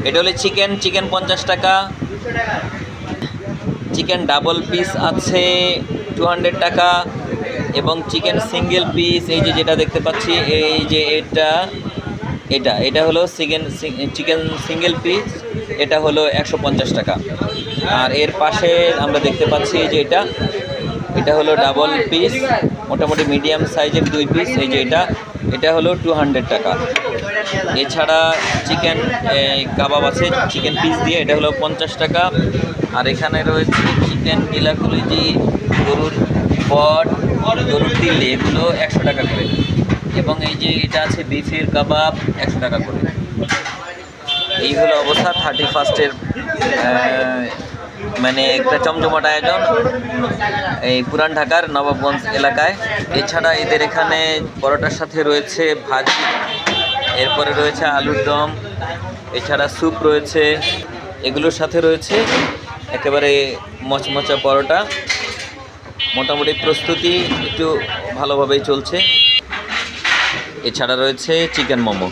এটা হলো chicken, chicken 50 টাকা। চিকেন ডাবল পিস আছে 200 টাকা, এবং চিকেন সিঙ্গেল পিস এই যে যেটা দেখতে পাচ্ছি, এই যে এটা হলো চিকেন সিঙ্গেল পিস, এটা হলো 150 টাকা। আর এর পাশে আমরা দেখতে পাচ্ছি যে এটা হলো ডাবল পিস, মোটামুটি মিডিয়াম সাইজের 2 পিস, এই যে এটা হলো 200 টাকা। এছাড়া চিকেন কাবাব আছে চিকেন পিস দিয়ে, এটা হলো 50 টাকা। আর এখানে রয়েছে চিকেন বিলাকুলিজি, গরুর পট, গরুর তিল, এগুলো 100 টাকা করে। এবং এই যে এটা আছে বিফের কাবাব 100 টাকা করে। এই হলো অবস্থা 31-এর মানে একটা চমচমাট আয়োজন এই পুরান ঢাকার নবাবগঞ্জ এলাকায়। এছাড়া এদের এখানে পরোটার সাথে রয়েছে ভাজি, এরপরে রয়েছে আলুর দম, এছাড়া স্যুপ রয়েছে, এগুলোর সাথে রয়েছে একেবারে মচমচা পরোটা। মোটামুটি প্রস্তুতি একটু ভালোভাবেই চলছে। এছাড়া রয়েছে চিকেন মোমো।